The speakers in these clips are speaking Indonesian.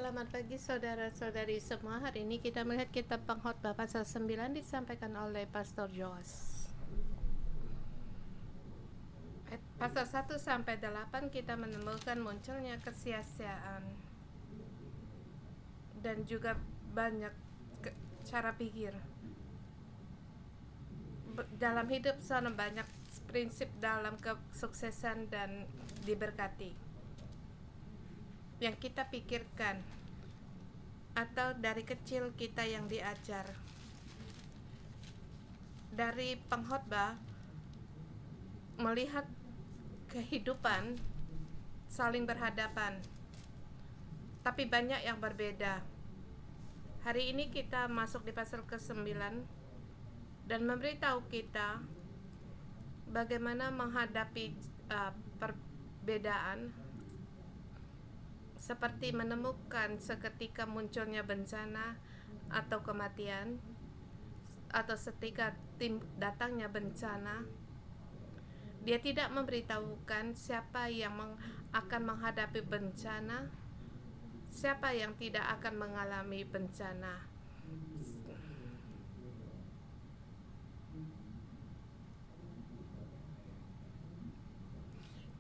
Selamat pagi saudara-saudari semua. Hari ini kita melihat kitab Pengkhotbah pasal 9 disampaikan oleh Pastor Joas. Pasal 1 sampai 8 kita menemukan munculnya kesia-siaan dan juga banyak cara pikir. Dalam hidup sana banyak prinsip dalam kesuksesan dan diberkati yang kita pikirkan atau dari kecil kita yang diajar. Dari pengkhotbah melihat kehidupan saling berhadapan, tapi banyak yang berbeda. Hari ini kita masuk di pasal ke-9 dan memberitahu kita bagaimana menghadapi perbedaan, seperti menemukan seketika munculnya bencana atau kematian, atau seketika datangnya bencana. Dia tidak memberitahukan siapa yang akan menghadapi bencana, siapa yang tidak akan mengalami bencana.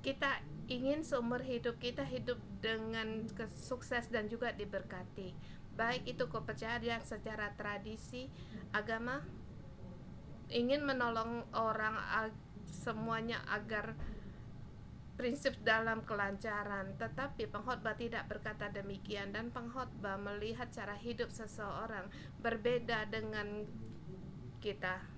Kita ingin seumur hidup kita hidup dengan sukses dan juga diberkati, baik itu kepercayaan secara tradisi, agama, ingin menolong orang semuanya agar prinsip dalam kelancaran. Tetapi pengkhotbah tidak berkata demikian, dan pengkhotbah melihat cara hidup seseorang berbeda dengan kita.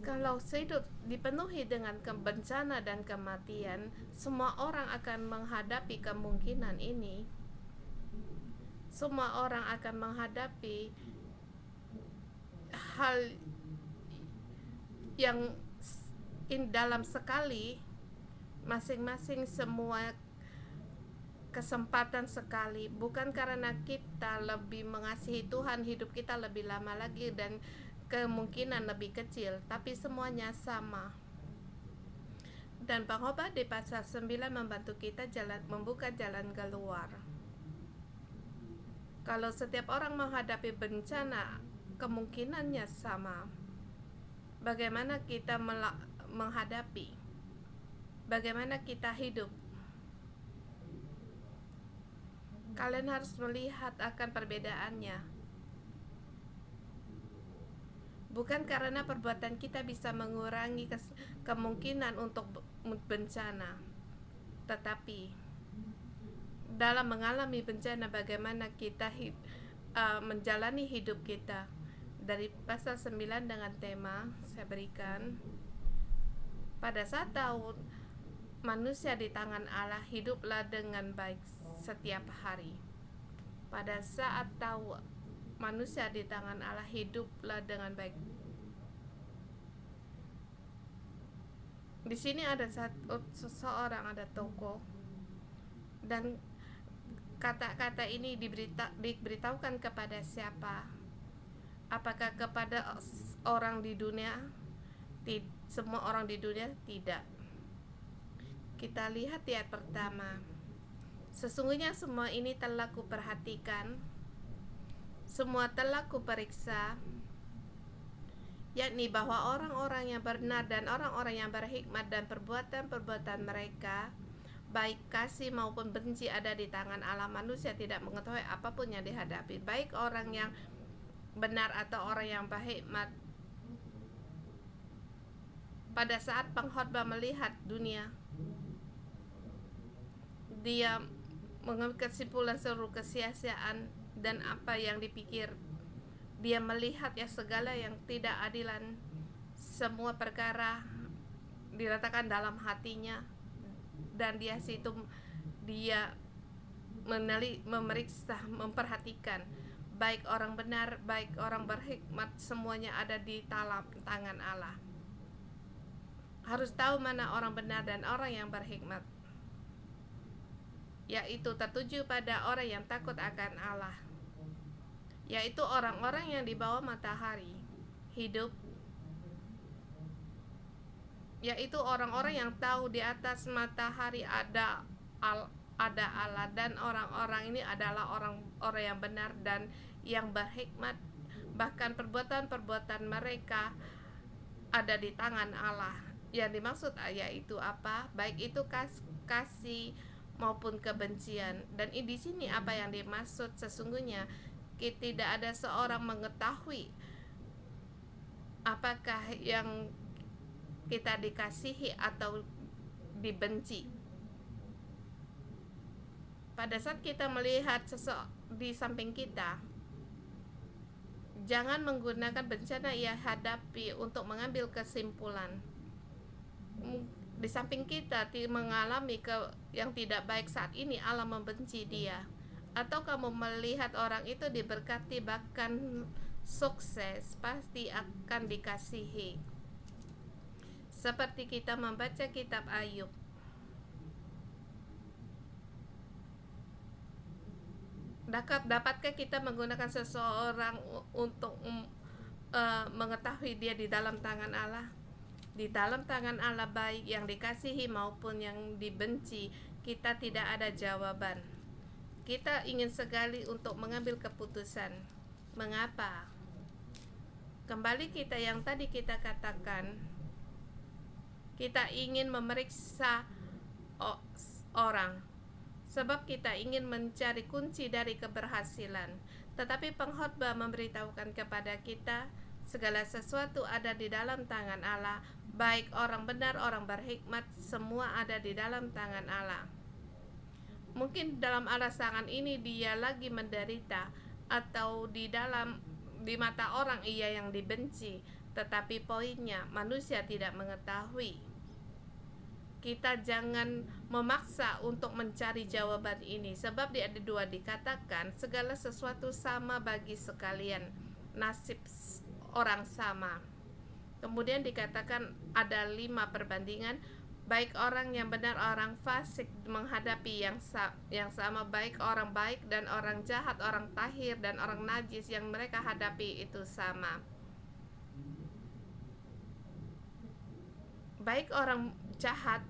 Kalau hidup dipenuhi dengan bencana dan kematian, semua orang akan menghadapi kemungkinan ini. Semua orang akan menghadapi hal yang dalam sekali, masing-masing semua kesempatan sekali. Bukan karena kita lebih mengasihi Tuhan, hidup kita lebih lama lagi dan kemungkinan lebih kecil, tapi semuanya sama. Dan pengkhotbah di pasal 9 membantu kita membuka jalan keluar. Kalau setiap orang menghadapi bencana, kemungkinannya sama. Bagaimana kita menghadapi? Bagaimana kita hidup? Kalian harus melihat akan perbedaannya. Bukan karena perbuatan kita bisa mengurangi kemungkinan untuk bencana, tetapi dalam mengalami bencana bagaimana kita menjalani hidup kita. Dari pasal 9 dengan tema saya berikan, pada saat tahu manusia di tangan Allah, hiduplah dengan baik setiap hari. Pada saat tahu manusia di tangan Allah, hiduplah dengan baik. Di sini ada seseorang, ada tokoh, dan kata-kata ini diberitahukan kepada siapa? Apakah kepada orang di dunia? Semua orang di dunia? Tidak. Kita lihat di ayat pertama. Sesungguhnya semua ini telah kuperhatikan, semua telah kuperiksa, yakni bahwa orang-orang yang benar dan orang-orang yang berhikmat dan perbuatan-perbuatan mereka, baik kasih maupun benci, ada di tangan Allah. Manusia tidak mengetahui apapun yang dihadapi, baik orang yang benar atau orang yang berhikmat. Pada saat pengkhotbah melihat dunia, dia mengambil kesimpulan seluruh kesia-siaan dan apa yang dipikir. Dia melihat ya segala yang tidak adilan, semua perkara diletakkan dalam hatinya, dan dia memeriksa, memperhatikan, baik orang benar, baik orang berhikmat, semuanya ada di tangan Allah. Harus tahu mana orang benar dan orang yang berhikmat, yaitu tertuju pada orang yang takut akan Allah, yaitu orang-orang yang di bawah matahari, hidup yaitu orang-orang yang tahu di atas matahari ada Allah, dan orang-orang ini adalah orang-orang yang benar dan yang berhikmat. Bahkan perbuatan-perbuatan mereka ada di tangan Allah. Yang dimaksud yaitu apa? Baik itu kasih maupun kebencian. Dan di sini apa yang dimaksud sesungguhnya, tidak ada seorang mengetahui apakah yang kita dikasihi atau dibenci. Pada saat kita melihat di samping kita, jangan menggunakan bencana ia hadapi untuk mengambil kesimpulan. Di samping kita mengalami yang tidak baik saat ini, Allah membenci dia. Atau kamu melihat orang itu diberkati bahkan sukses, pasti akan dikasihi. Seperti kita membaca kitab Ayub. Dapatkah kita menggunakan seseorang untuk mengetahui dia di dalam tangan Allah? Di dalam tangan Allah, baik yang dikasihi maupun yang dibenci, kita tidak ada jawaban. Kita ingin sekali untuk mengambil keputusan. Mengapa? Kembali kita yang tadi kita katakan, kita ingin memeriksa orang, sebab kita ingin mencari kunci dari keberhasilan. Tetapi pengkhotbah memberitahukan kepada kita, segala sesuatu ada di dalam tangan Allah. Baik orang benar, orang berhikmat, semua ada di dalam tangan Allah. Mungkin dalam alasan ini dia lagi menderita, atau di mata orang ia yang dibenci. Tetapi poinnya, manusia tidak mengetahui. Kita jangan memaksa untuk mencari jawaban ini, sebab di ayat 2 dikatakan segala sesuatu sama bagi sekalian, nasib orang sama. Kemudian dikatakan ada 5 perbandingan, baik orang yang benar, orang fasik menghadapi yang sama, baik orang baik dan orang jahat, orang tahir dan orang najis yang mereka hadapi itu sama. Baik orang jahat,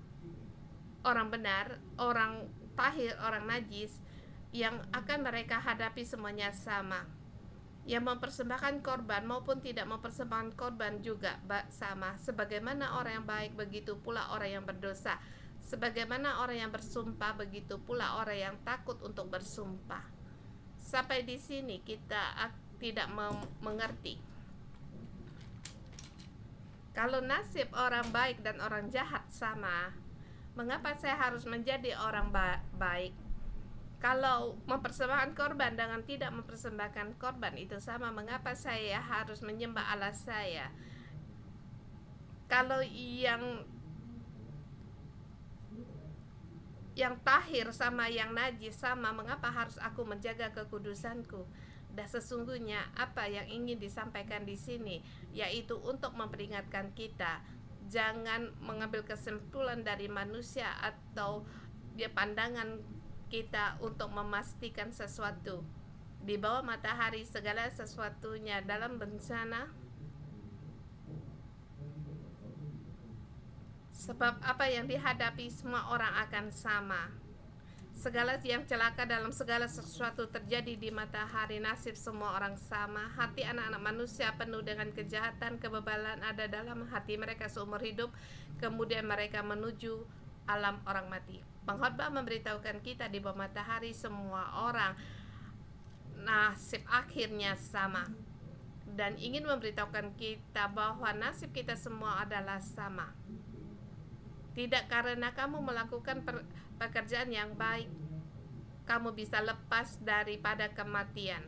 orang benar, orang tahir, orang najis, yang akan mereka hadapi semuanya sama. Yang mempersembahkan korban maupun tidak mempersembahkan korban juga sama. Sebagaimana orang yang baik, begitu pula orang yang berdosa. Sebagaimana orang yang bersumpah, begitu pula orang yang takut untuk bersumpah. Sampai di sini kita tidak mengerti. Kalau nasib orang baik dan orang jahat sama, mengapa saya harus menjadi orang baik? Kalau mempersembahkan korban dengan tidak mempersembahkan korban itu sama, mengapa saya harus menyembah Allah saya? Kalau yang tahir sama yang najis sama, mengapa harus aku menjaga kekudusanku? Dan sesungguhnya apa yang ingin disampaikan di sini, yaitu untuk memperingatkan kita, jangan mengambil kesimpulan dari manusia atau pandangan kita untuk memastikan sesuatu. Di bawah matahari segala sesuatunya dalam bencana. Sebab apa yang dihadapi semua orang akan sama. Segala yang celaka dalam segala sesuatu terjadi di matahari, nasib semua orang sama. Hati anak-anak manusia penuh dengan kejahatan, kebebalan ada dalam hati mereka seumur hidup. Kemudian mereka menuju alam orang mati. Pengkhotbah memberitahukan kita di bawah matahari semua orang nasib akhirnya sama, dan ingin memberitahukan kita bahwa nasib kita semua adalah sama. Tidak karena kamu melakukan pekerjaan yang baik, kamu bisa lepas daripada kematian.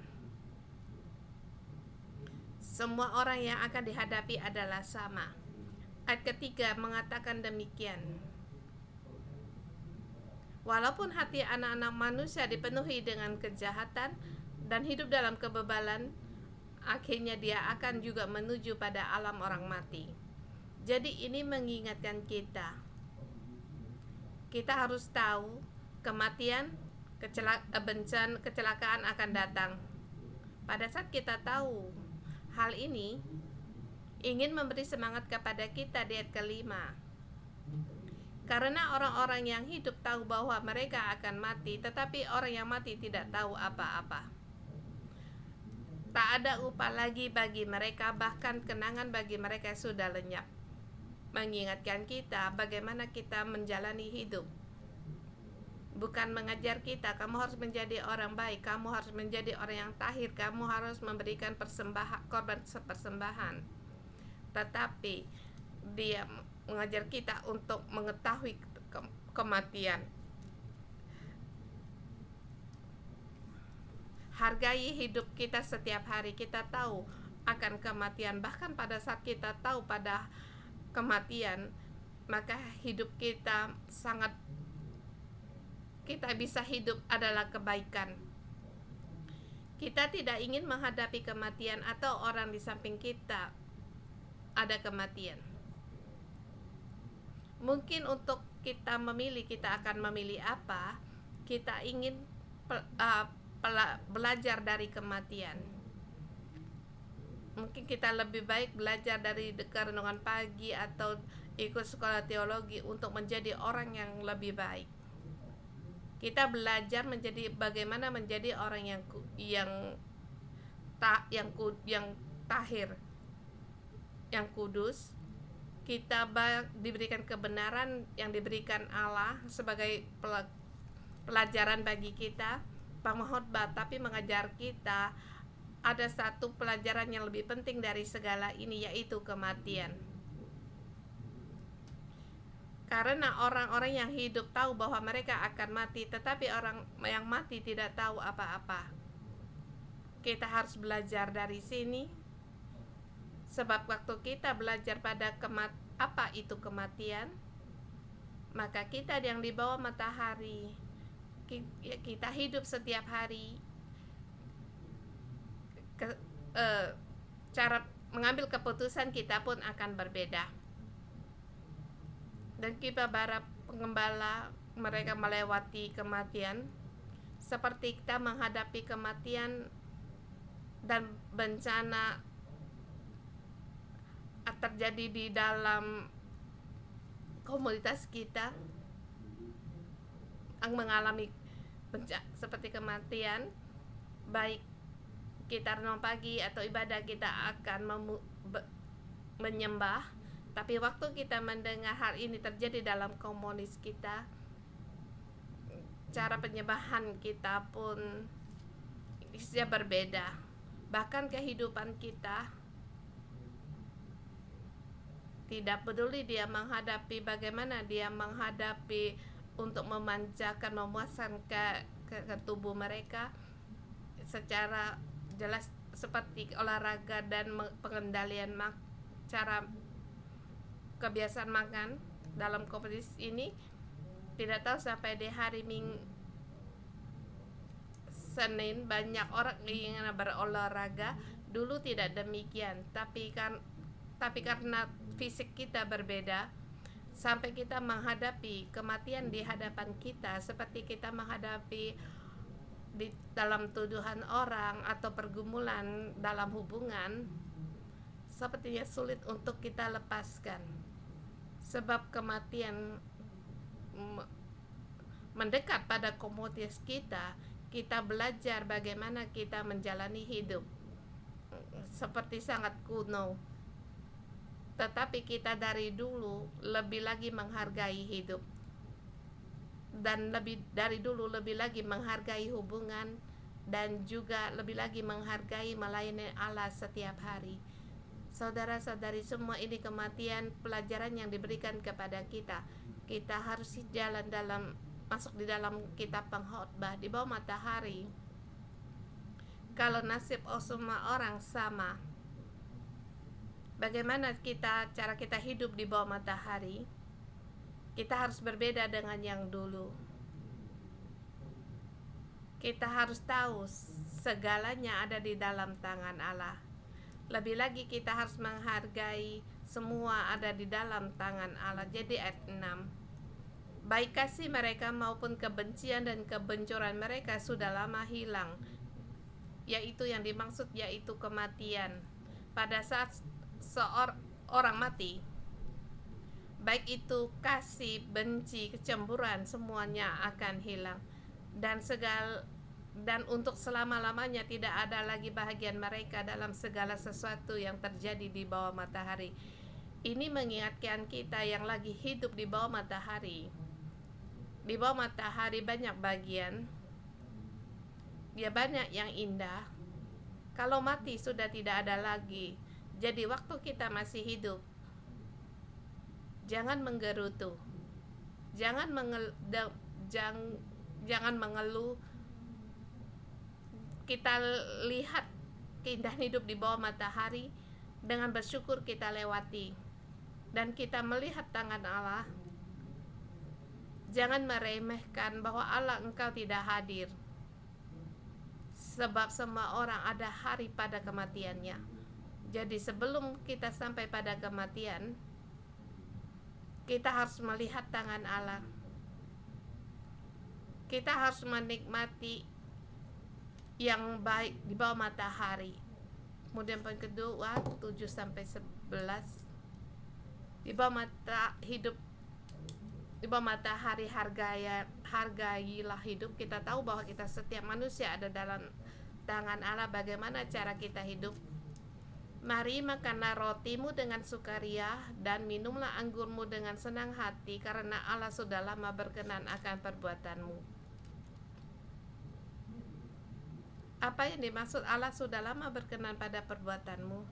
Semua orang yang akan dihadapi adalah sama. Ayat ketiga mengatakan demikian. Walaupun hati anak-anak manusia dipenuhi dengan kejahatan dan hidup dalam kebebalan, akhirnya dia akan juga menuju pada alam orang mati. Jadi ini mengingatkan kita harus tahu kematian, kecelakaan akan datang. Pada saat kita tahu hal ini, ingin memberi semangat kepada kita di ayat kelima. Karena orang-orang yang hidup tahu bahwa mereka akan mati, tetapi orang yang mati tidak tahu apa-apa. Tak ada upah lagi bagi mereka, bahkan kenangan bagi mereka sudah lenyap. Mengingatkan kita bagaimana kita menjalani hidup. Bukan mengajar kita, kamu harus menjadi orang baik, kamu harus menjadi orang yang tahir, kamu harus memberikan korban persembahan. Tetapi dia mengajar kita untuk mengetahui kematian. Hargai hidup kita setiap hari. Kita tahu akan kematian. Bahkan pada saat kita tahu pada kematian, maka hidup kita kita bisa hidup adalah kebaikan. Kita tidak ingin menghadapi kematian atau orang di samping kita ada kematian. Mungkin untuk kita memilih, kita akan memilih apa? Kita ingin belajar dari kematian. Mungkin kita lebih baik belajar dari renungan pagi atau ikut sekolah teologi untuk menjadi orang yang lebih baik. Kita belajar bagaimana menjadi orang yang tahir, yang kudus. Kita diberikan kebenaran yang diberikan Allah sebagai pelajaran bagi kita. Pengkhotbah tapi mengajar kita ada satu pelajaran yang lebih penting dari segala ini, yaitu kematian. Karena orang-orang yang hidup tahu bahwa mereka akan mati, tetapi orang yang mati tidak tahu apa-apa. Kita harus belajar dari sini, sebab waktu kita belajar pada apa itu kematian, maka kita yang di bawah matahari, kita hidup setiap hari, cara mengambil keputusan kita pun akan berbeda. Dan kita para pengembala, mereka melewati kematian seperti kita menghadapi kematian dan bencana terjadi di dalam komunitas kita yang mengalami seperti kematian. Baik kita renung pagi atau ibadah, kita akan menyembah. Tapi waktu kita mendengar hal ini terjadi dalam komunitas kita, cara penyembahan kita pun bisa berbeda. Bahkan kehidupan kita, tidak peduli dia menghadapi bagaimana dia menghadapi untuk memanjakan, memuaskan ke tubuh mereka secara jelas, seperti olahraga dan pengendalian cara kebiasaan makan dalam komunitas ini. Tidak tahu sampai di hari Senin banyak orang ingin berolahraga. Dulu tidak demikian, tapi karena fisik kita berbeda, sampai kita menghadapi kematian di hadapan kita, seperti kita menghadapi di dalam tuduhan orang atau pergumulan dalam hubungan, sepertinya sulit untuk kita lepaskan, sebab kematian mendekat pada komunitas kita. Kita belajar bagaimana kita menjalani hidup seperti sangat kuno, tetapi kita dari dulu lebih lagi menghargai hidup, dan lebih dari dulu lebih lagi menghargai hubungan, dan juga lebih lagi menghargai melayani Allah setiap hari. Saudara-saudari semua, ini kematian pelajaran yang diberikan kepada kita. Kita harus jalan masuk di dalam kitab pengkhotbah di bawah matahari. Kalau nasib semua orang sama, bagaimana cara kita hidup di bawah matahari? Kita harus berbeda dengan yang dulu. Kita harus tahu segalanya ada di dalam tangan Allah. Lebih lagi kita harus menghargai semua ada di dalam tangan Allah. Jadi ayat 6, baik kasih mereka maupun kebencian dan kebencuran mereka sudah lama hilang, yaitu yang dimaksud yaitu kematian. Pada saat seorang mati, baik itu kasih, benci, kecemburuan, semuanya akan hilang. Dan untuk selama-lamanya tidak ada lagi bahagian mereka dalam segala sesuatu yang terjadi di bawah matahari. Ini mengingatkan kita yang lagi hidup di bawah matahari. Di bawah matahari banyak bagian, ya banyak yang indah. Kalau mati sudah tidak ada lagi. Jadi waktu kita masih hidup, jangan menggerutu, jangan mengeluh. Kita lihat keindahan hidup di bawah matahari, dengan bersyukur kita lewati, dan kita melihat tangan Allah. Jangan meremehkan bahwa Allah engkau tidak hadir, sebab semua orang ada hari pada kematiannya. Jadi sebelum kita sampai pada kematian, kita harus melihat tangan Allah. Kita harus menikmati yang baik di bawah matahari. Kemudian poin kedua 7-11, di bawah matahari hargailah hidup. Kita tahu bahwa kita setiap manusia ada dalam tangan Allah. Bagaimana cara kita hidup? Mari makanlah rotimu dengan sukaria dan minumlah anggurmu dengan senang hati, karena Allah sudah lama berkenan akan perbuatanmu. Apa yang dimaksud Allah sudah lama berkenan pada perbuatanmu?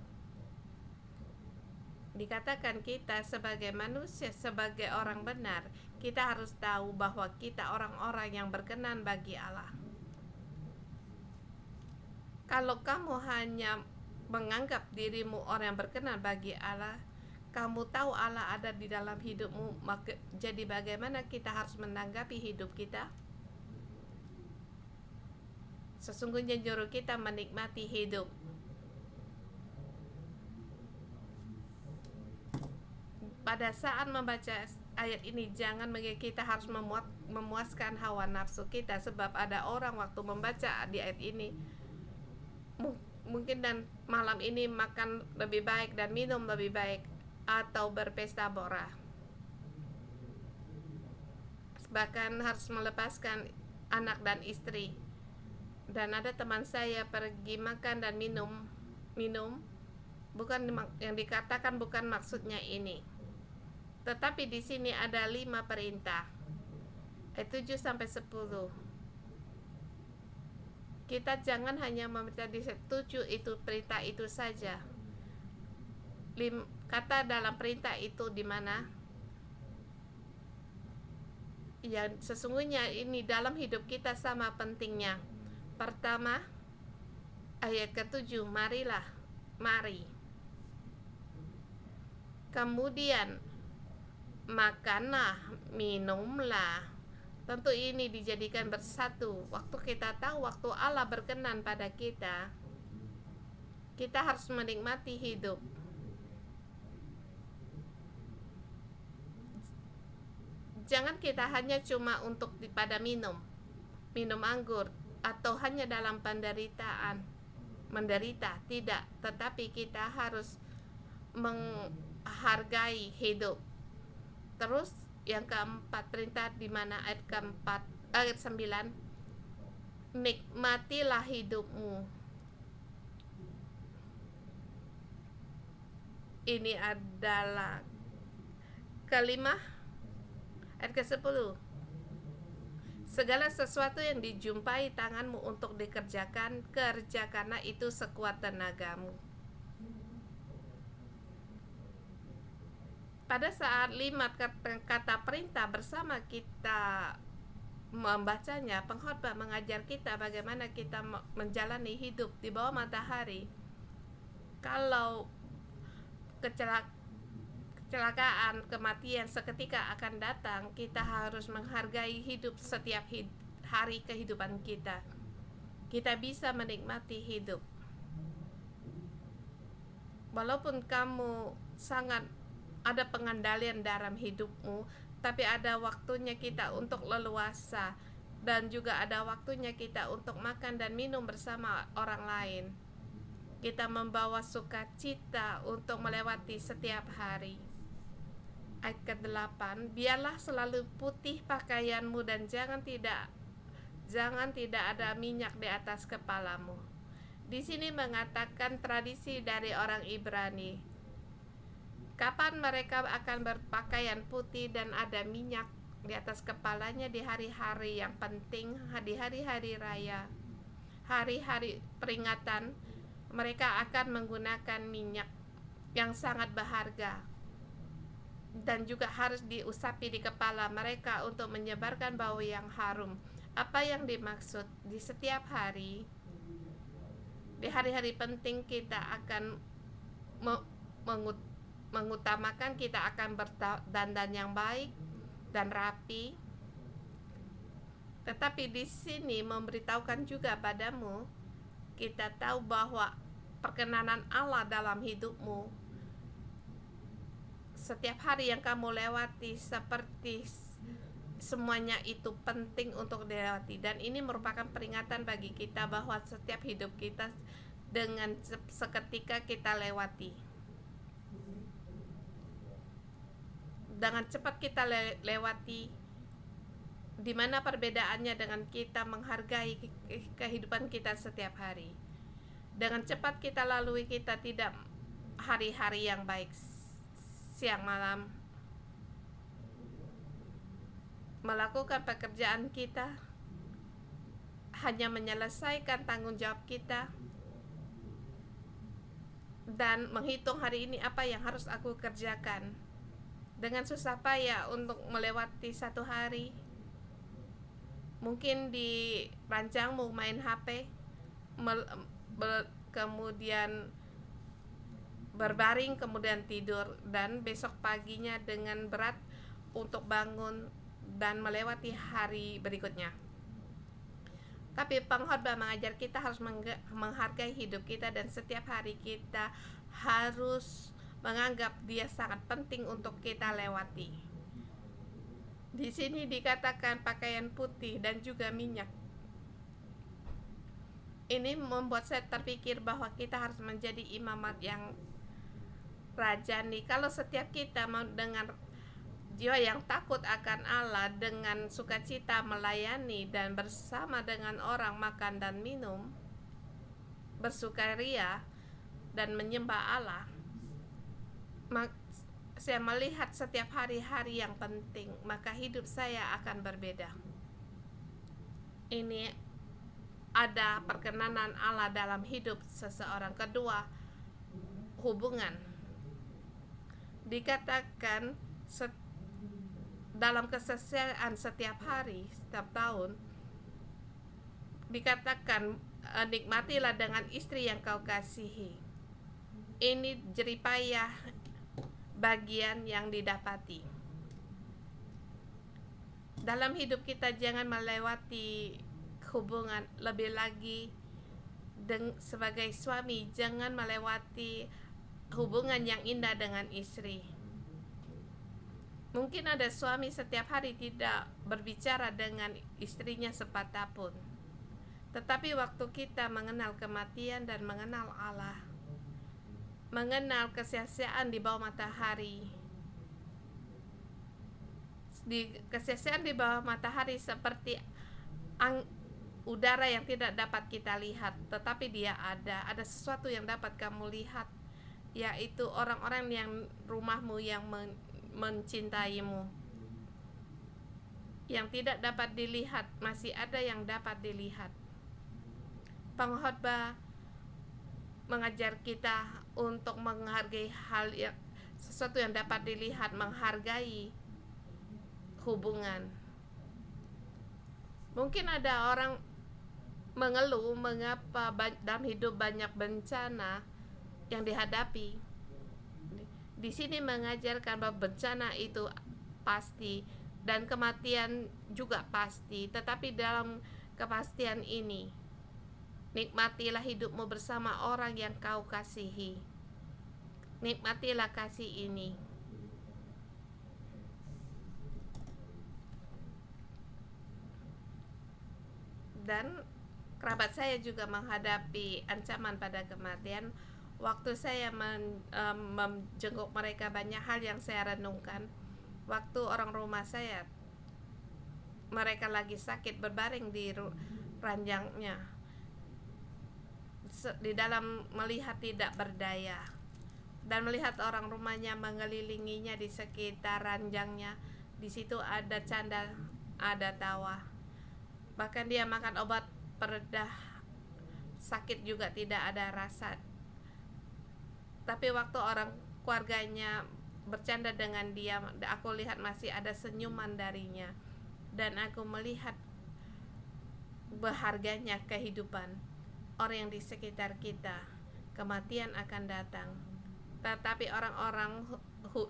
Dikatakan kita sebagai manusia, sebagai orang benar, kita harus tahu bahwa kita orang-orang yang berkenan bagi Allah. Kalau kamu hanya menganggap dirimu orang yang berkenan bagi Allah, kamu tahu Allah ada di dalam hidupmu, maka jadi bagaimana kita harus menanggapi hidup kita? Sesungguhnya juru kita menikmati hidup. Pada saat membaca ayat ini, jangan kita harus memuaskan hawa nafsu kita, sebab ada orang waktu membaca di ayat ini mungkin dan malam ini makan lebih baik dan minum lebih baik, atau berpesta bora, bahkan harus melepaskan anak dan istri. Dan ada teman saya pergi makan dan minum, bukan yang dikatakan, bukan maksudnya ini. Tetapi di sini ada 5 perintah, ayat 7-10. Kita jangan hanya membaca di 7 itu perintah itu saja. Kata dalam perintah itu di mana? Ya, sesungguhnya ini dalam hidup kita sama pentingnya. Pertama, ayat ke-7, mari. Kemudian, makanlah, minumlah. Tentu ini dijadikan bersatu. Waktu kita tahu waktu Allah berkenan pada kita, kita harus menikmati hidup. Jangan kita hanya cuma untuk pada minum anggur, atau hanya dalam menderita, tidak. Tetapi kita harus menghargai hidup. Terus yang keempat, perintah di mana ayat 9, nikmatilah hidupmu. Ini adalah kelima, ayat ke-10. Segala sesuatu yang dijumpai tanganmu untuk dikerjakan, kerjakanlah itu sekuat tenagamu. Pada saat 5 kata perintah bersama kita membacanya, pengkhotbah mengajar kita bagaimana kita menjalani hidup di bawah matahari. Kalau kecelakaan, kematian seketika akan datang, kita harus menghargai hidup setiap hari kehidupan kita. Kita bisa menikmati hidup. Walaupun kamu sangat ada pengendalian dalam hidupmu, tapi ada waktunya kita untuk leluasa, dan juga ada waktunya kita untuk makan dan minum bersama orang lain. Kita membawa sukacita untuk melewati setiap hari. Ayat ke-8, biarlah selalu putih pakaianmu dan jangan tidak ada minyak di atas kepalamu. Di sini mengatakan tradisi dari orang Ibrani. Kapan mereka akan berpakaian putih dan ada minyak di atas kepalanya? Di hari-hari yang penting, di hari-hari raya, hari-hari peringatan, mereka akan menggunakan minyak yang sangat berharga dan juga harus diusapi di kepala mereka untuk menyebarkan bau yang harum. Apa yang dimaksud? Di setiap hari, di hari-hari penting kita akan mengutamakan, kita akan berdandan yang baik dan rapi. Tetapi di sini memberitahukan juga padamu, kita tahu bahwa perkenanan Allah dalam hidupmu, setiap hari yang kamu lewati, seperti semuanya itu penting untuk dilewati. Dan ini merupakan peringatan bagi kita bahwa setiap hidup kita dengan seketika kita lewati, dengan cepat kita lewati. Di mana perbedaannya dengan kita menghargai kehidupan kita setiap hari? Dengan cepat kita lalui, kita tidak hari-hari yang baik, siang malam melakukan pekerjaan kita, hanya menyelesaikan tanggung jawab kita dan menghitung hari ini apa yang harus aku kerjakan dengan susah payah untuk melewati satu hari. Mungkin di ranjangmu main HP, kemudian berbaring, kemudian tidur, dan besok paginya dengan berat untuk bangun dan melewati hari berikutnya. Tapi pengkhotbah mengajar kita harus menghargai hidup kita, dan setiap hari kita harus menganggap dia sangat penting untuk kita lewati. Di sini dikatakan pakaian putih dan juga minyak. Ini membuat saya terpikir bahwa kita harus menjadi imamat yang rajani. Kalau setiap kita mau dengan jiwa yang takut akan Allah, dengan sukacita melayani dan bersama dengan orang makan dan minum, bersukaria dan menyembah Allah, saya melihat setiap hari-hari yang penting, maka hidup saya akan berbeda. Ini ada perkenanan Allah dalam hidup seseorang. Kedua, hubungan. Dikatakan dalam kesaksian setiap hari, setiap tahun, dikatakan nikmatilah dengan istri yang kau kasihi. Ini jeripayah bagian yang didapati. Dalam hidup kita jangan melewati hubungan, lebih lagi sebagai suami jangan melewati hubungan yang indah dengan istri. Mungkin ada suami setiap hari tidak berbicara dengan istrinya sepatah pun. Tetapi waktu kita mengenal kematian dan mengenal Allah, mengenal kesia-siaan di bawah matahari, kesia-siaan di bawah matahari seperti udara yang tidak dapat kita lihat, tetapi dia ada sesuatu yang dapat kamu lihat, yaitu orang-orang yang rumahmu yang mencintaimu. Yang tidak dapat dilihat, masih ada yang dapat dilihat. Pengkhotbah mengajar kita untuk menghargai sesuatu yang dapat dilihat, menghargai hubungan. Mungkin ada orang mengeluh mengapa dalam hidup banyak bencana yang dihadapi. Di sini mengajarkan bahwa bencana itu pasti dan kematian juga pasti, tetapi dalam kepastian ini, nikmatilah hidupmu bersama orang yang kau kasihi. Nikmatilah kasih ini. Dan kerabat saya juga menghadapi ancaman pada kematian. Waktu saya menjenguk mereka, banyak hal yang saya renungkan. Waktu orang rumah saya, mereka lagi sakit berbaring di ranjangnya, di dalam melihat tidak berdaya, dan melihat orang rumahnya mengelilinginya di sekitar ranjangnya. Di situ ada canda, ada tawa. Bahkan dia makan obat peredah sakit juga tidak ada rasa. Tapi waktu orang keluarganya bercanda dengan dia, aku lihat masih ada senyuman darinya. Dan aku melihat berharganya kehidupan orang yang di sekitar kita. Kematian akan datang, tetapi orang-orang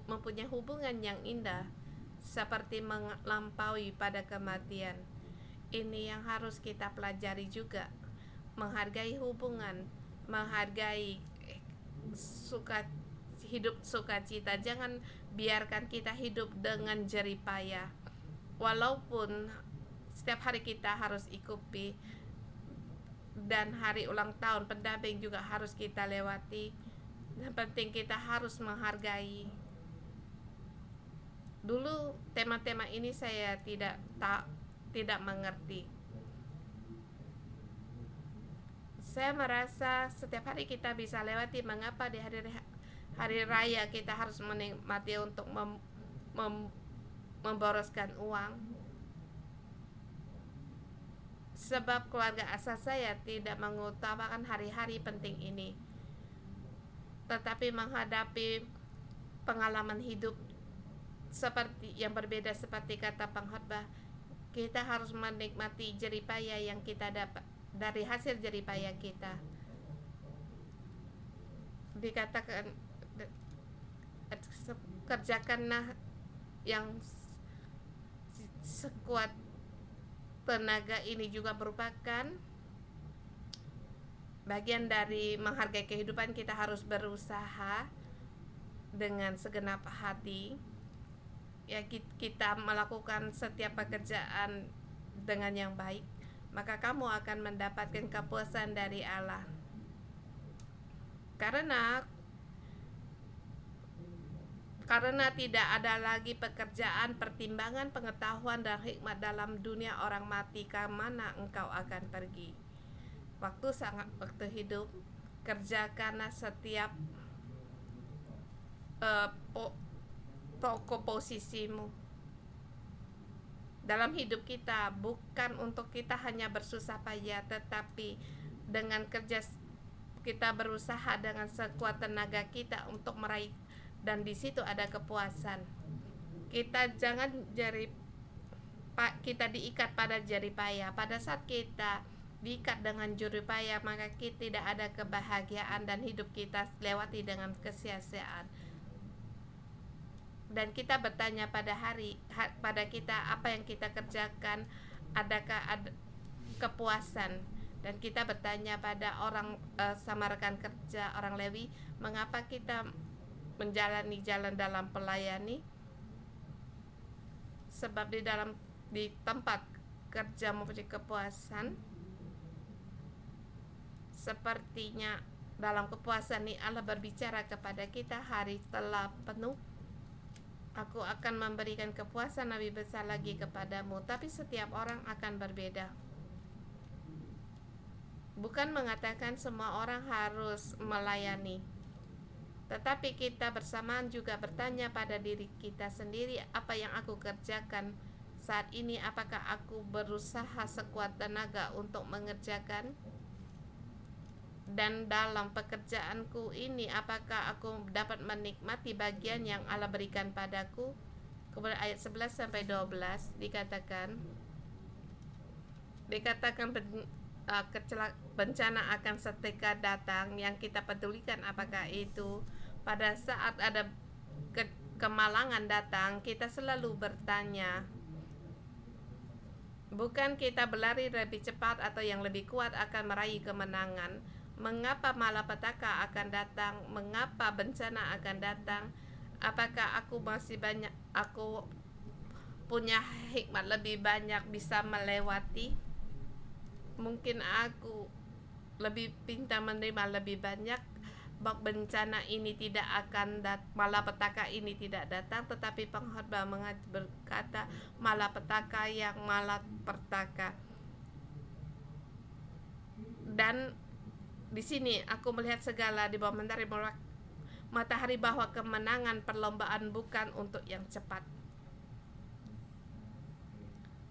mempunyai hubungan yang indah seperti melampaui pada kematian. Ini yang harus kita pelajari juga, menghargai hubungan, menghargai hidup sukacita. Jangan biarkan kita hidup dengan jerih payah. Walaupun setiap hari kita harus ikuti, dan hari ulang tahun pendamping juga harus kita lewati. Yang penting kita harus menghargai. Dulu tema-tema ini saya tidak mengerti. Saya merasa setiap hari kita bisa lewati. Mengapa di hari raya kita harus menikmati untuk memboroskan uang? Sebab keluarga asal saya tidak mengutamakan hari-hari penting ini, tetapi menghadapi pengalaman hidup seperti yang berbeda. Seperti kata pengkhotbah, kita harus menikmati jerih payah yang kita dapat dari hasil jerih payah kita. Dikatakan, kerjakanlah yang sekuat tenaga. Ini juga merupakan bagian dari menghargai kehidupan. Kita harus berusaha dengan segenap hati. Ya, kita melakukan setiap pekerjaan dengan yang baik, maka kamu akan mendapatkan kepuasan dari Allah. Karena tidak ada lagi pekerjaan, pertimbangan, pengetahuan, dan hikmat dalam dunia orang mati, kemana engkau akan pergi? Waktu hidup, kerjakanlah setiap toko posisimu dalam hidup kita, bukan untuk kita hanya bersusah payah, tetapi dengan kerja kita berusaha dengan sekuat tenaga kita untuk meraih, dan di situ ada kepuasan. Kita jangan kita diikat pada jerih payah. Pada saat kita diikat dengan jerih payah, maka kita tidak ada kebahagiaan dan hidup kita lewati dengan kesia-siaan. Dan kita bertanya pada kita, apa yang kita kerjakan, adakah ada kepuasan? Dan kita bertanya pada orang sama rekan kerja, orang Lewi, mengapa kita menjalani jalan dalam pelayani? Sebab di tempat kerja mempunyai kepuasan. Sepertinya dalam kepuasan ini Allah berbicara kepada kita, hari telah penuh, aku akan memberikan kepuasan lebih besar lagi kepadamu. Tapi setiap orang akan berbeda. Bukan mengatakan semua orang harus melayani, tetapi kita bersamaan juga bertanya pada diri kita sendiri, apa yang aku kerjakan saat ini? Apakah aku berusaha sekuat tenaga untuk mengerjakan? Dan dalam pekerjaanku ini, apakah aku dapat menikmati bagian yang Allah berikan padaku? Kemudian ayat 11-12 dikatakan bencana akan seketika datang. Yang kita pedulikan apakah itu pada saat ada kemalangan datang, kita selalu bertanya, bukan kita berlari lebih cepat atau yang lebih kuat akan meraih kemenangan? Mengapa malapetaka akan datang? Mengapa bencana akan datang? Apakah aku punya hikmat lebih banyak bisa melewati? Mungkin aku lebih pintar menerima lebih banyak, bencana ini tidak akan malapetaka ini tidak datang, tetapi pengkhotbah berkata malapetaka yang malapetaka. Dan di sini aku melihat segala di bawah matahari bahwa kemenangan perlombaan bukan untuk yang cepat.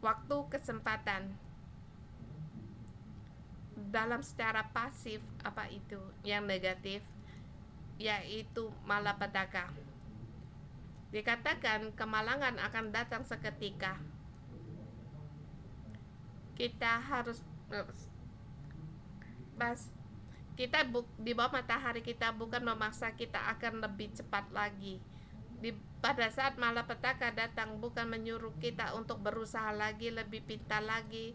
Waktu kesempatan dalam secara pasif apa itu yang negatif, yaitu malapetaka. Dikatakan kemalangan akan datang seketika. Kita harus di bawah matahari kita bukan memaksa kita akan lebih cepat lagi. Pada saat malapetaka datang bukan menyuruh kita untuk berusaha lagi, lebih pintar lagi,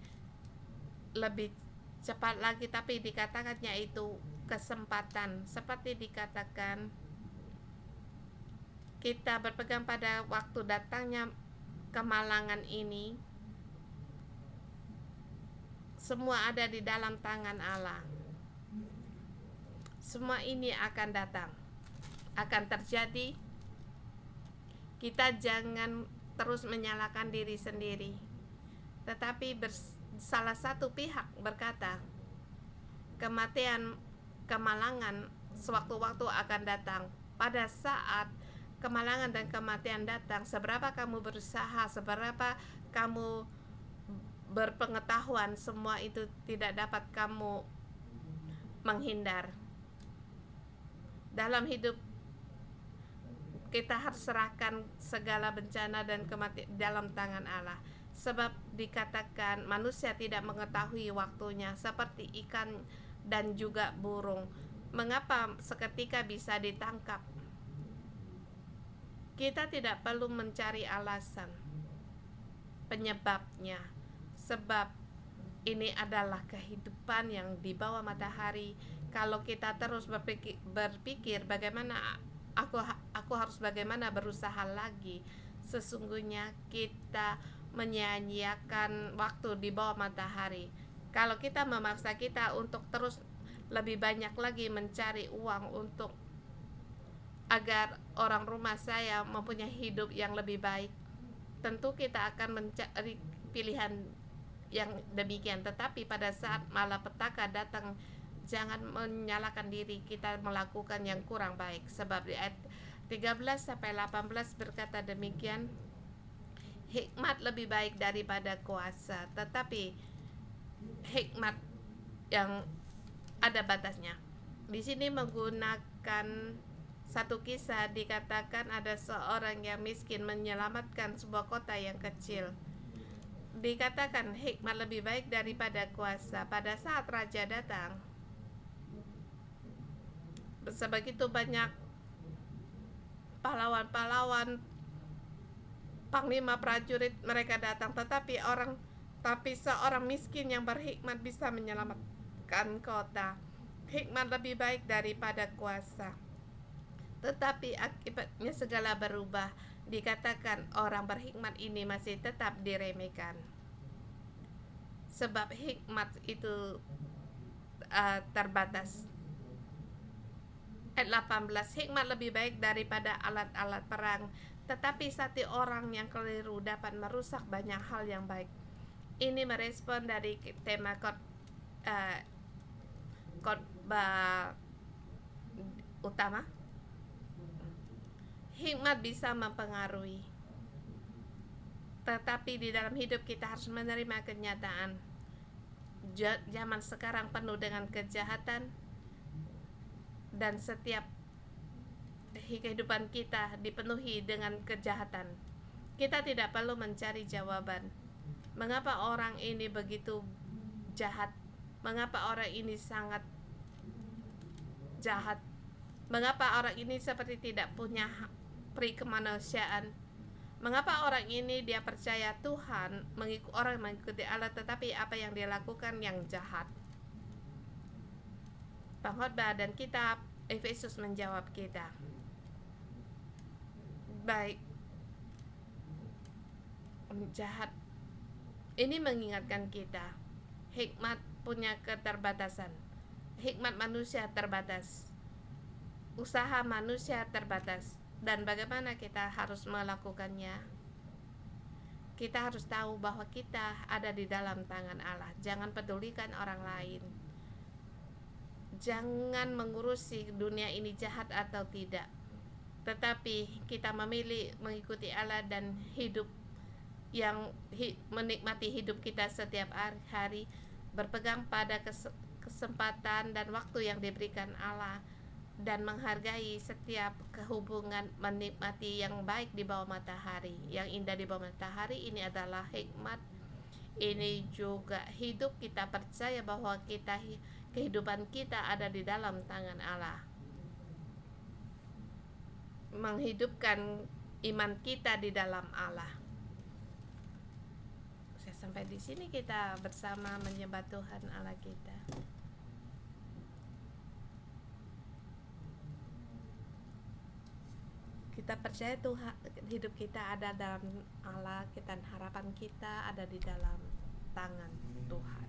lebih cepat lagi, tapi dikatakannya itu kesempatan. Seperti dikatakan kita berpegang pada waktu datangnya kemalangan ini, semua ada di dalam tangan Allah. Semua ini akan datang, akan terjadi. Kita jangan terus menyalahkan diri sendiri, tetapi salah satu pihak berkata kemalangan sewaktu-waktu akan datang. Pada saat kemalangan dan kematian datang, seberapa kamu berusaha, seberapa kamu berpengetahuan, semua itu tidak dapat kamu menghindar. Dalam hidup kita harus serahkan segala bencana dan kematian dalam tangan Allah. Sebab dikatakan manusia tidak mengetahui waktunya, seperti ikan dan juga burung. Mengapa seketika bisa ditangkap? Kita tidak perlu mencari alasan penyebabnya, sebab ini adalah kehidupan yang di bawah matahari. Kalau kita terus berpikir bagaimana aku harus bagaimana berusaha lagi, sesungguhnya kita menyia-nyiakan waktu di bawah matahari. Kalau kita memaksa kita untuk terus lebih banyak lagi mencari uang untuk agar orang rumah saya mempunyai hidup yang lebih baik, tentu kita akan mencari pilihan yang demikian. Tetapi pada saat malapetaka datang, jangan menyalahkan diri kita melakukan yang kurang baik. Sebab di ayat 13-18 berkata demikian, hikmat lebih baik daripada kuasa, tetapi hikmat yang ada batasnya. Di sini menggunakan satu kisah, dikatakan ada seorang yang miskin menyelamatkan sebuah kota yang kecil. Dikatakan hikmat lebih baik daripada kuasa. Pada saat raja datang, sebegitu banyak pahlawan-pahlawan, panglima prajurit, mereka datang, tetapi seorang miskin yang berhikmat bisa menyelamatkan kota. Hikmat lebih baik daripada kuasa, tetapi akibatnya segala berubah. Dikatakan orang berhikmat ini masih tetap diremehkan, sebab hikmat itu terbatas. Ayat 18, hikmat lebih baik daripada alat-alat perang, tetapi satu orang yang keliru dapat merusak banyak hal yang baik. Ini merespon dari tema khotbah utama. Hikmat bisa mempengaruhi, tetapi di dalam hidup kita harus menerima kenyataan zaman sekarang penuh dengan kejahatan, dan setiap kehidupan kita dipenuhi dengan kejahatan. Kita tidak perlu mencari jawaban. Mengapa orang ini begitu jahat? Mengapa orang ini sangat jahat? Mengapa orang ini seperti tidak punya peri kemanusiaan? Mengapa orang ini dia percaya Tuhan, orang mengikuti Allah, tetapi apa yang dia lakukan yang jahat? Pengkhotbah dan kitab Efesus menjawab kita, baik, jahat. Ini mengingatkan kita, hikmat punya keterbatasan. Hikmat manusia terbatas. usaha manusia terbatas. Dan bagaimana kita harus melakukannya? Kita harus tahu bahwa kita ada di dalam tangan Allah. Jangan pedulikan orang lain. Jangan mengurusi dunia ini jahat atau tidak. Tetapi kita memilih mengikuti Allah dan hidup yang menikmati hidup kita setiap hari, berpegang pada kesempatan dan waktu yang diberikan Allah, dan menghargai setiap kehubungan, menikmati yang baik di bawah matahari, yang indah di bawah matahari. Ini adalah hikmat, ini juga hidup. Kita percaya bahwa kehidupan kita ada di dalam tangan Allah, menghidupkan iman kita di dalam Allah. Sampai di sini kita bersama menyembah Tuhan Allah kita. Kita percaya Tuhan, hidup kita ada dalam Allah, dan harapan kita ada di dalam tangan Tuhan.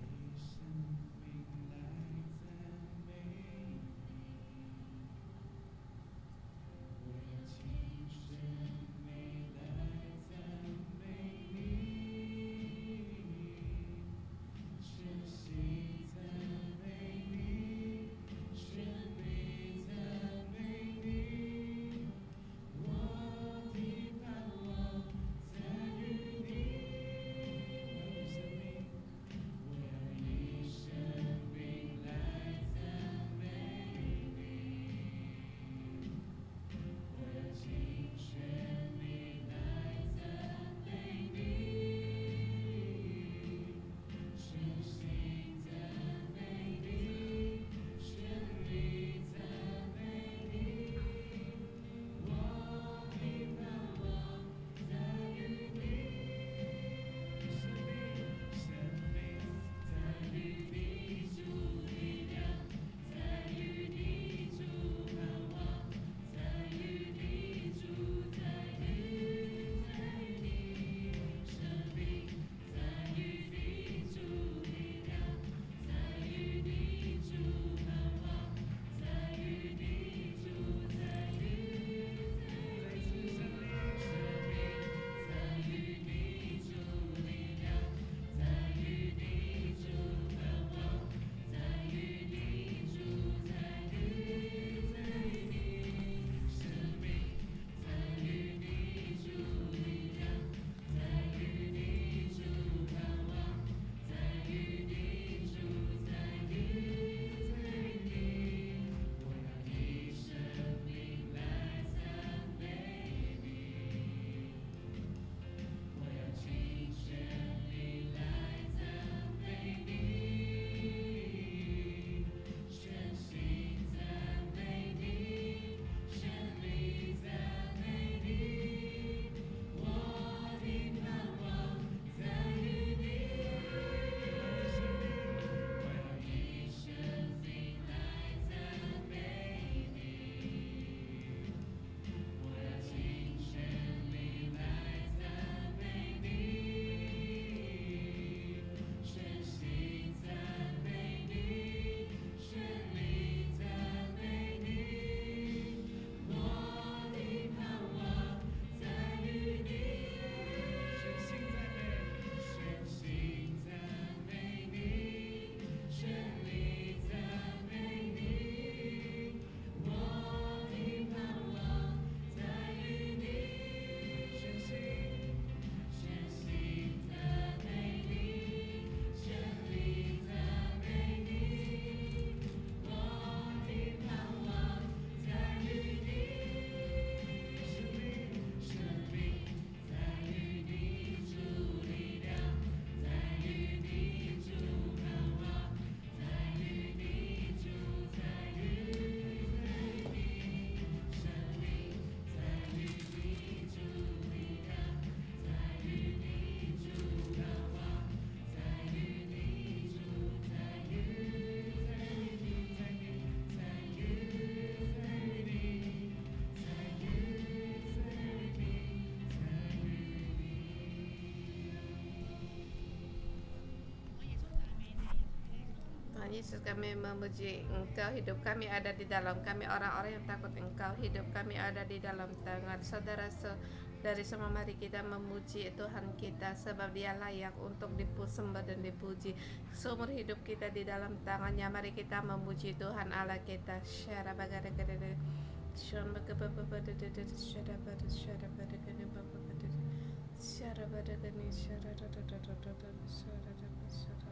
Tuhan Yesus, kami memuji Engkau. Hidup kami ada di dalam kami orang-orang yang takut Engkau. Hidup kami ada di dalam tangan saudara. Dari semua mari kita memuji Tuhan kita, sebab Dia layak untuk disembah dan dipuji. Seumur hidup kita di dalam tangannya, mari kita memuji Tuhan Allah kita. Syara bagada gada syara bagada bagada syara bagada syara bagada bagada syara bagada syara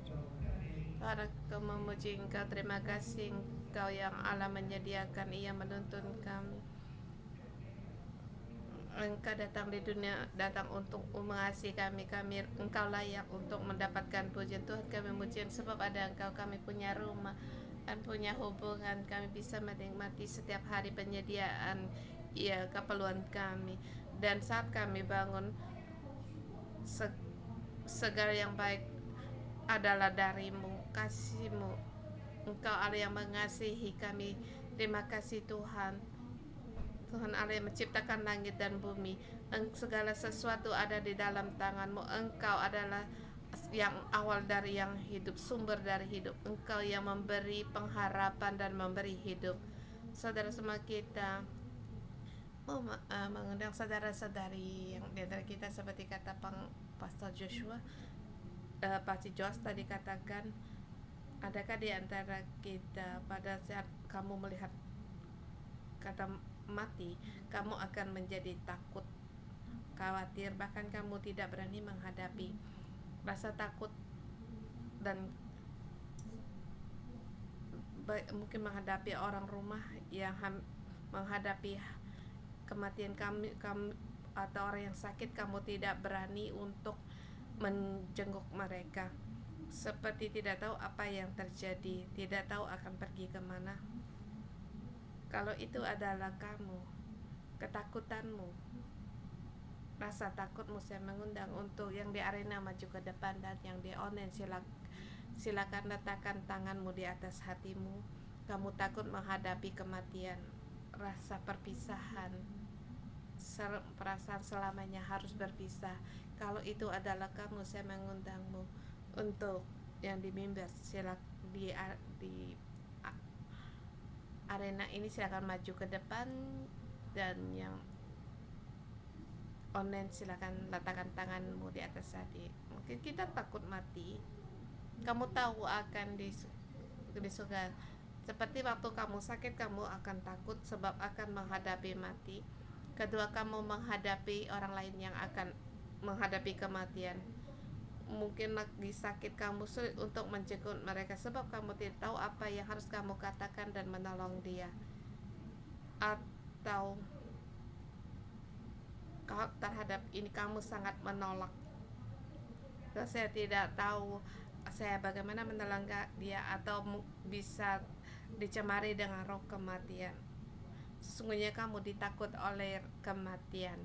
Tuhan, Kau memuji Engkau. Terima kasih Engkau yang Allah menyediakan, Ia menuntun kami. Engkau datang di dunia, datang untuk mengasihi kami. Engkau layak untuk mendapatkan pujian. Tuhan, kami memuji sebab ada Engkau. Kami punya rumah dan punya hubungan. Kami bisa menikmati setiap hari penyediaan keperluan kami. Dan saat kami bangun, segala yang baik adalah darimu, kasihmu. Engkau Allah yang mengasihi kami. Terima kasih Tuhan. Tuhan Allah yang menciptakan langit dan bumi. Segala sesuatu ada di dalam tangan-Mu. Engkau adalah yang awal dari yang hidup, sumber dari hidup. Engkau yang memberi pengharapan dan memberi hidup. Saudara semua kita mau mengundang saudara-saudari yang di antara kita, seperti kata Pastor Joshua, Pak Jos tadi katakan, adakah di antara kita pada saat kamu melihat kata mati, kamu akan menjadi takut, khawatir, bahkan kamu tidak berani menghadapi rasa takut dan mungkin menghadapi orang rumah yang menghadapi kematian kamu atau orang yang sakit. Kamu tidak berani untuk menjenguk mereka, seperti tidak tahu apa yang terjadi, tidak tahu akan pergi kemana. Kalau itu adalah kamu, ketakutanmu, rasa takutmu, saya mengundang untuk yang di arena maju ke depan, dan yang di online silakan letakkan tanganmu di atas hatimu. Kamu takut menghadapi kematian, rasa perpisahan, perasaan selamanya harus berpisah. Kalau itu adalah kamu, saya mengundangmu untuk yang di mimbar, di arena ini silakan maju ke depan, dan yang online silakan letakkan tanganmu di atas hati. Mungkin kita takut mati, kamu tahu akan di surga. Seperti waktu kamu sakit, kamu akan takut sebab akan menghadapi mati. Kedua, kamu menghadapi orang lain yang akan menghadapi kematian. Mungkin lagi sakit, kamu sulit untuk menjenguk mereka sebab kamu tidak tahu apa yang harus kamu katakan dan menolong dia. Atau terhadap ini kamu sangat menolak, saya tidak tahu saya bagaimana menolong dia, atau bisa dicemari dengan roh kematian. Sesungguhnya kamu ditakut oleh kematian,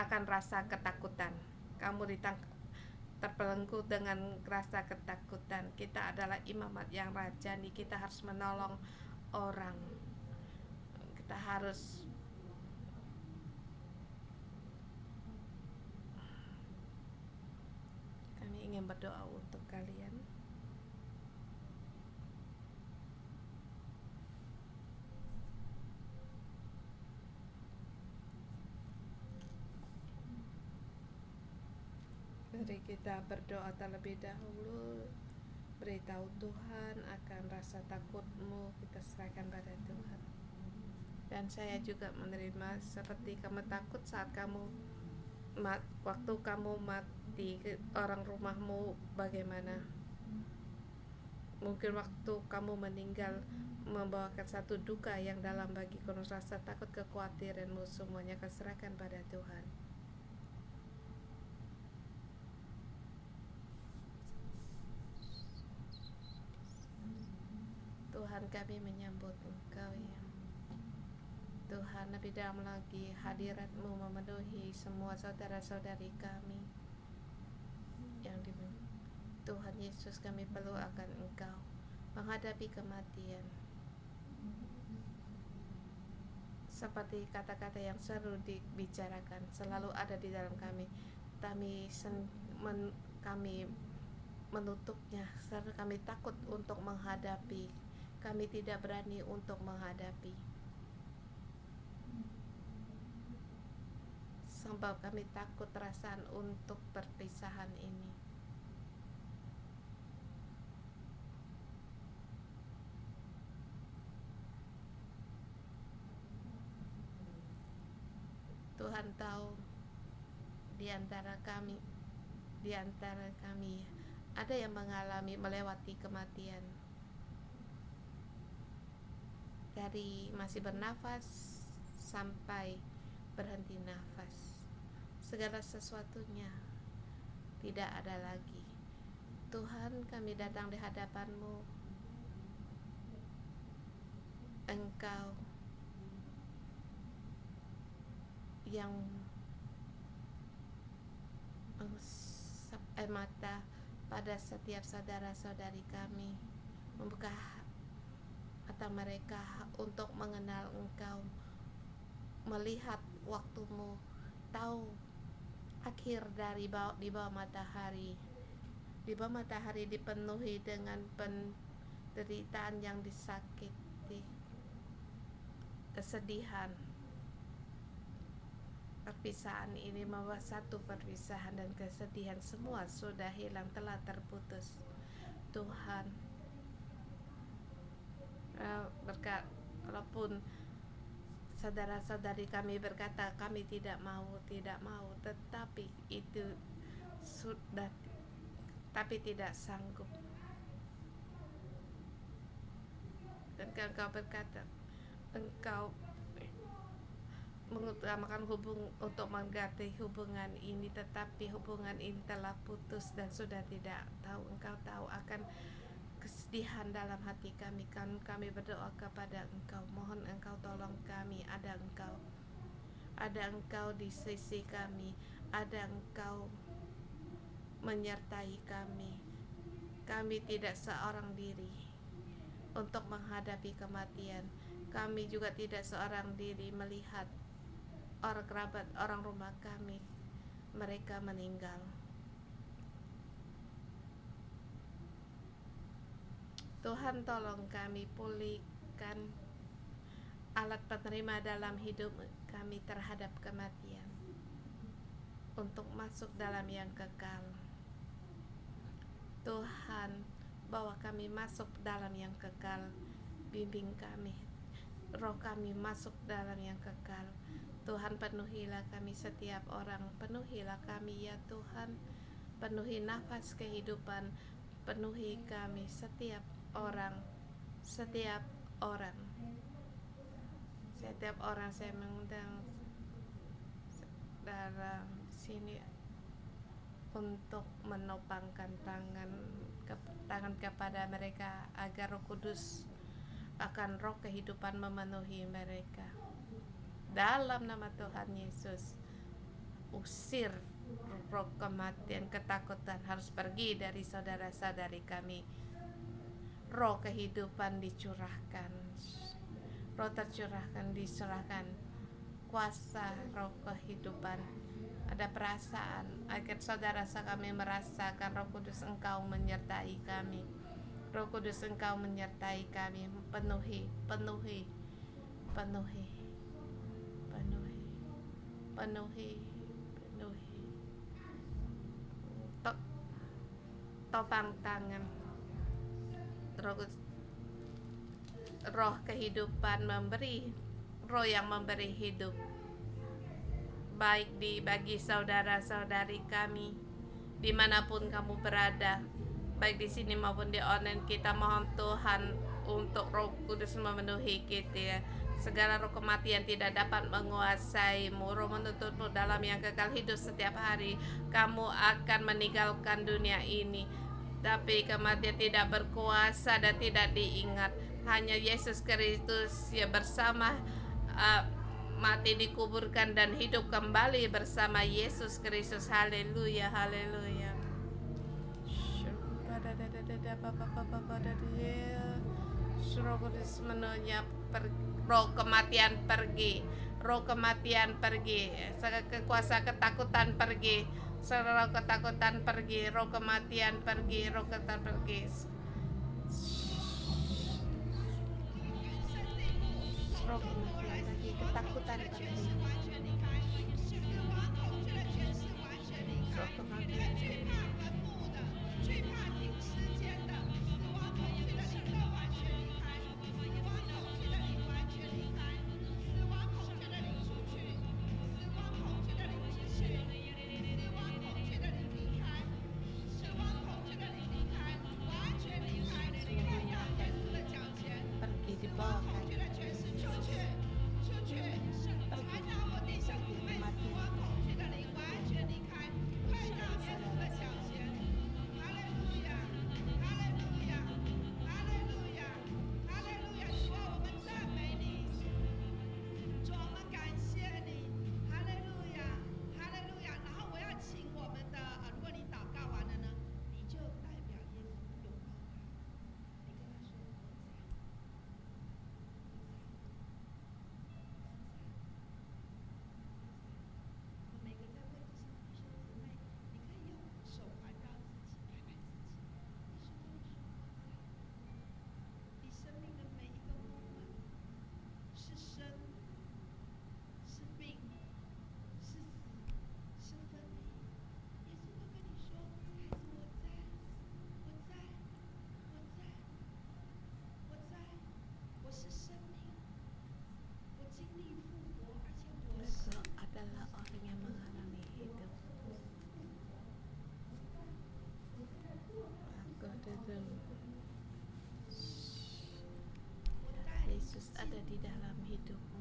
akan rasa ketakutan. Kamu terpelenggu dengan rasa ketakutan. Kita adalah imamat yang rajani, kita harus menolong orang. Kita harus kami ingin berdoa untuk kalian. Mari kita berdoa terlebih dahulu. Beritahu Tuhan akan rasa takutmu, kita serahkan pada Tuhan. Dan saya juga menerima, seperti kamu takut saat kamu waktu kamu mati, orang rumahmu bagaimana. Mungkin waktu kamu meninggal membawakan satu duka yang dalam bagi kamu, rasa takut, kekhawatiranmu, semuanya keserahkan pada Tuhan. Tuhan, kami menyambut Engkau ya Tuhan. Lebih dalam lagi hadirat-Mu memenuhi semua saudara-saudari kami yang Tuhan Yesus, kami perlu akan Engkau menghadapi kematian. Seperti kata-kata yang selalu dibicarakan, selalu ada di dalam kami. Kami menutupnya karena kami takut untuk menghadapi. Kami tidak berani untuk menghadapi. Sebab kami takut perasaan untuk perpisahan ini. Tuhan tahu di antara kami ada yang melewati kematian. Dari masih bernafas sampai berhenti nafas, segala sesuatunya tidak ada lagi. Tuhan, kami datang di hadapan-Mu. Engkau yang mengusap mata pada setiap saudara-saudari kami, membuka mata mereka untuk mengenal Engkau, melihat waktu-Mu, tahu akhir dari di bawah matahari. Di bawah matahari dipenuhi dengan penderitaan yang disakiti, kesedihan. Perpisahan ini membawa satu perpisahan dan kesedihan, semua sudah hilang, telah terputus. Tuhan, walaupun saudara-saudari kami berkata kami tidak mau, tetapi itu sudah, tapi tidak sanggup. Dan Engkau berkata, Engkau mengutamakan untuk mengganti hubungan ini, tetapi hubungan ini telah putus dan sudah tidak tahu. Engkau tahu akan kesedihan dalam hati kami. Kami berdoa kepada Engkau, mohon Engkau tolong kami. Ada Engkau di sisi kami, ada Engkau menyertai kami. Kami tidak seorang diri untuk menghadapi kematian. Kami juga tidak seorang diri melihat orang kerabat, orang rumah kami, mereka meninggal. Tuhan, tolong kami pulihkan alat penerima dalam hidup kami terhadap kematian, untuk masuk dalam yang kekal. Tuhan, bawa kami masuk dalam yang kekal. Bimbing kami, roh kami masuk dalam yang kekal. Tuhan, penuhilah kami setiap orang, penuhilah kami ya Tuhan, penuhi nafas kehidupan, penuhi kami setiap orang. Setiap orang saya mengundang dalam sini untuk menopangkan tangan kepada mereka, agar Roh Kudus akan roh kehidupan memenuhi mereka. Dalam nama Tuhan Yesus, usir roh kematian, ketakutan harus pergi dari saudara-saudari kami. Roh kehidupan dicurahkan, roh tercurahkan, diserahkan kuasa roh kehidupan. Ada perasaan agar saudara-saudara kami merasakan Roh Kudus, Engkau menyertai kami. Roh Kudus, Engkau menyertai kami. Penuhi topang tangan. Roh kehidupan memberi, roh yang memberi hidup, baik bagi saudara-saudari kami dimanapun kamu berada, baik di sini maupun di online. Kita mohon Tuhan untuk Roh Kudus memenuhi kita ya. Segala roh kematian tidak dapat menguasaimu. Roh menuntutmu dalam yang kekal hidup setiap hari. Kamu akan meninggalkan dunia ini, tapi kematian tidak berkuasa dan tidak diingat. Hanya Yesus Kristus ya, bersama mati, dikuburkan dan hidup kembali bersama Yesus Kristus. Haleluya, haleluya. Roh Kudus menunya roh kematian pergi, roh kematian pergi, kuasa ketakutan pergi, roh ketakutan pergi, roh kematian pergi, roh ketakutan pergi, roh kematian pergi, ketakutan pergi, roh kematian pergi. Pergi di bawah kaki adalah orang yang mengalami hidup. Aku dalam Yesus ada di dalam hidupmu.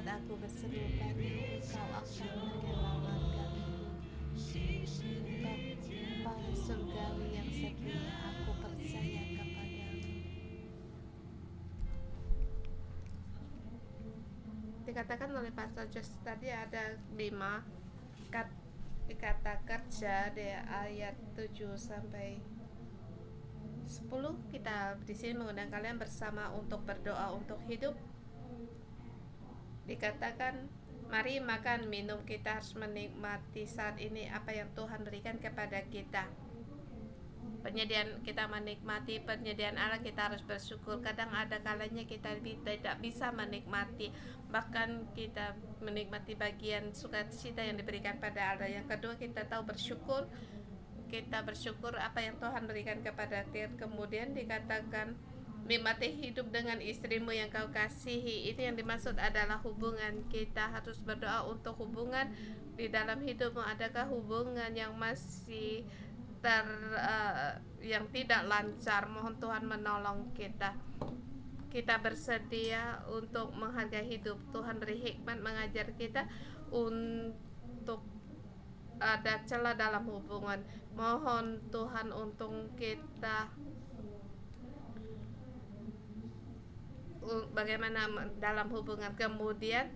Aku berseru padamu, Engkau akan menyelamatkanku. Bapa surgawi yang setia, aku percaya kepadamu. Dikatakan oleh Pastor Josh tadi ada 5 kata kerja di ayat 7 sampai 10. Kita di sini mengundang kalian bersama untuk berdoa untuk hidup. Dikatakan, mari makan minum, kita harus menikmati saat ini apa yang Tuhan berikan kepada kita. Penyediaan, kita menikmati penyediaan Allah, kita harus bersyukur. Kadang ada kalanya kita tidak bisa menikmati, bahkan kita menikmati bagian sukacita yang diberikan pada Allah. Yang kedua, kita tahu bersyukur. Kita bersyukur apa yang Tuhan berikan kepada kita. Kemudian dikatakan, nikmati hidup dengan istrimu yang kau kasihi. Itu yang dimaksud adalah hubungan. Kita harus berdoa untuk hubungan di dalam hidupmu. Adakah hubungan yang masih yang tidak lancar. Mohon Tuhan menolong kita. Kita bersedia untuk menghargai hidup. Tuhan beri hikmat mengajar kita untuk ada celah dalam hubungan. Mohon Tuhan untuk kita bagaimana dalam hubungan. Kemudian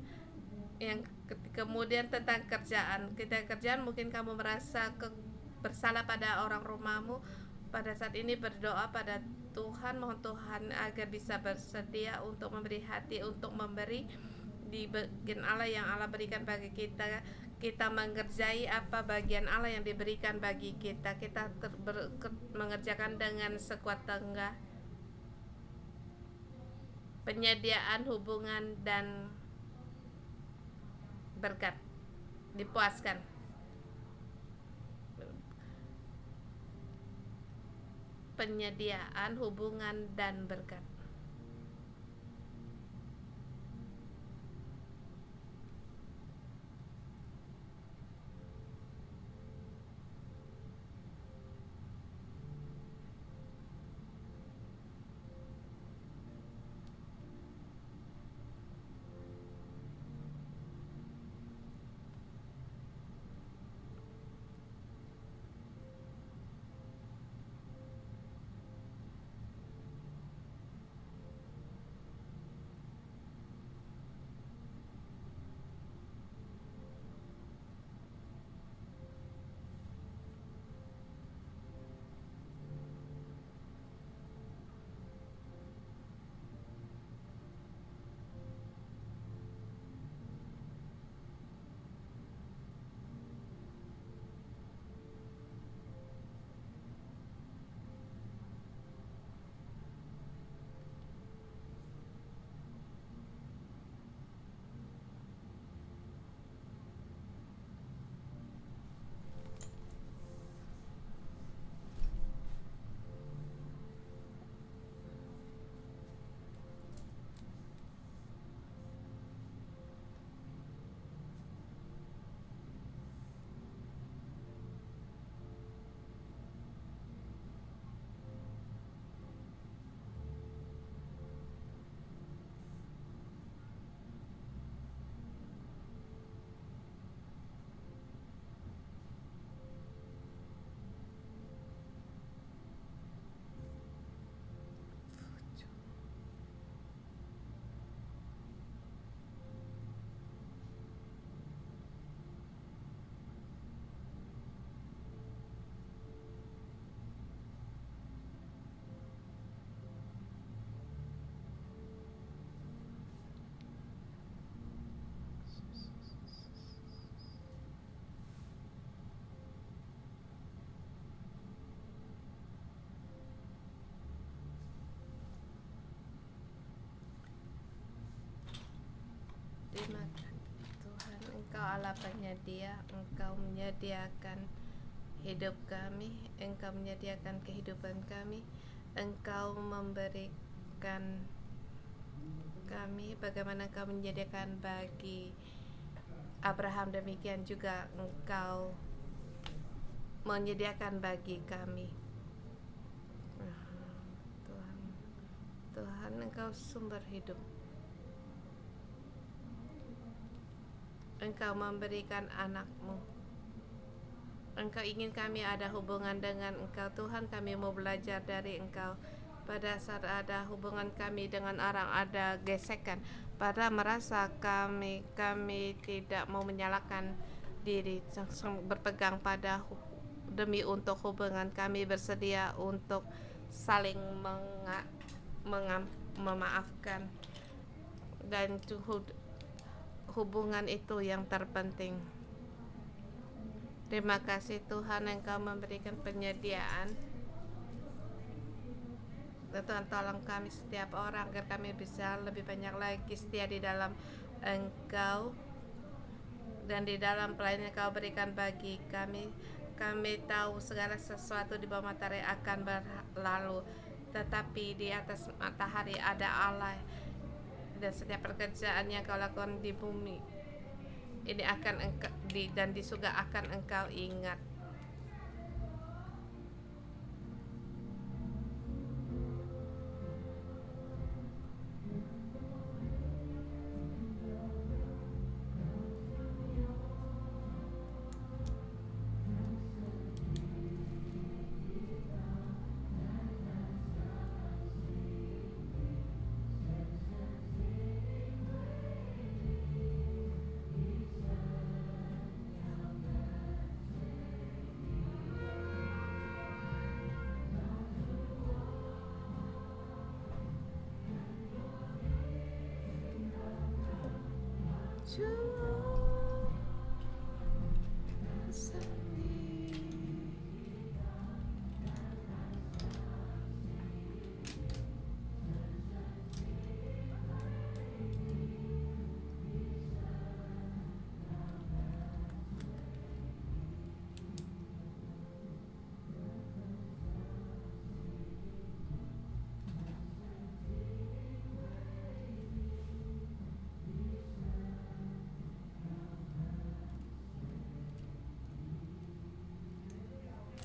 tentang kerjaan. Kerjaan mungkin kamu merasa bersalah pada orang rumahmu. Pada saat ini berdoa pada Tuhan, mohon Tuhan agar bisa bersedia untuk memberi hati, untuk memberi di bagian Allah yang Allah berikan bagi kita. Kita mengerjai apa bagian Allah yang diberikan bagi kita. Kita mengerjakan dengan sekuat tenaga. Penyediaan hubungan dan berkat dipuaskan. Penyediaan hubungan dan berkat. Terima kasih Tuhan, Engkau Allah penyedia. Engkau menyediakan hidup kami, Engkau menyediakan kehidupan kami, Engkau memberikan kami bagaimana Engkau menyediakan bagi Abraham, demikian juga Engkau menyediakan bagi kami. Tuhan, Engkau sumber hidup. Engkau memberikan anak-Mu. Engkau ingin kami ada hubungan dengan Engkau. Tuhan, kami mau belajar dari Engkau. Pada saat ada hubungan kami dengan orang ada gesekan, pada merasa kami tidak mau menyalahkan diri, berpegang pada demi untuk hubungan kami, bersedia untuk saling memaafkan, dan hubungan itu yang terpenting. Terima kasih Tuhan, Engkau memberikan penyediaan. Tuhan, tolong kami setiap orang agar kami bisa lebih banyak lagi setia di dalam Engkau dan di dalam pelayanan Engkau berikan bagi kami. Kami tahu segala sesuatu di bawah matahari akan berlalu, tetapi di atas matahari ada Allah, dan setiap pekerjaan yang Kau lakukan di bumi ini akan dan di surga akan Engkau ingat.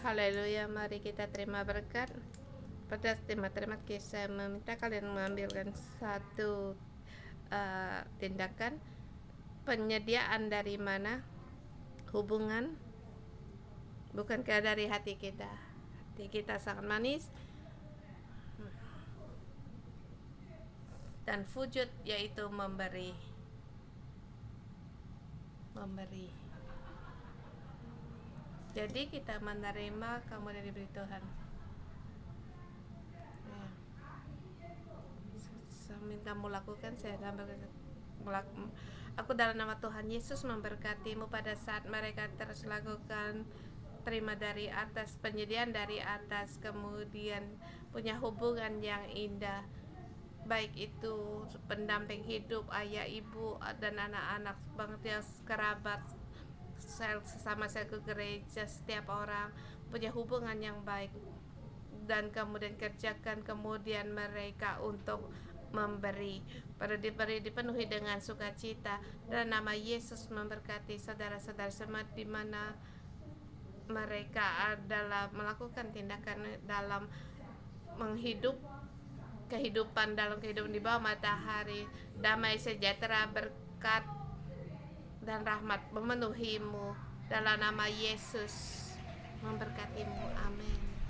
Haleluya, mari kita terima berkat. Pada terima kisah meminta kalian mengambilkan satu tindakan penyediaan dari mana hubungan, bukankah dari hati kita. Hati kita sangat manis dan wujud yaitu memberi. Jadi kita menerima kamu yang diberi Tuhan. Ya. Sambil kamu lakukan, saya aku dalam nama Tuhan Yesus memberkatimu pada saat mereka terus lakukan terima dari atas, penyediaan dari atas, kemudian punya hubungan yang indah, baik itu pendamping hidup, ayah, ibu, dan anak-anak, bangsa kerabat, sesama sel ke gereja, setiap orang punya hubungan yang baik, dan kemudian kerjakan kemudian mereka untuk memberi, pada dipenuhi dengan sukacita. Dan nama Yesus memberkati saudara-saudara semua di mana mereka adalah melakukan tindakan dalam menghidup kehidupan di bawah matahari. Damai, sejahtera, berkat dan rahmat memenuhimu dalam nama Yesus memberkatimu. Amin.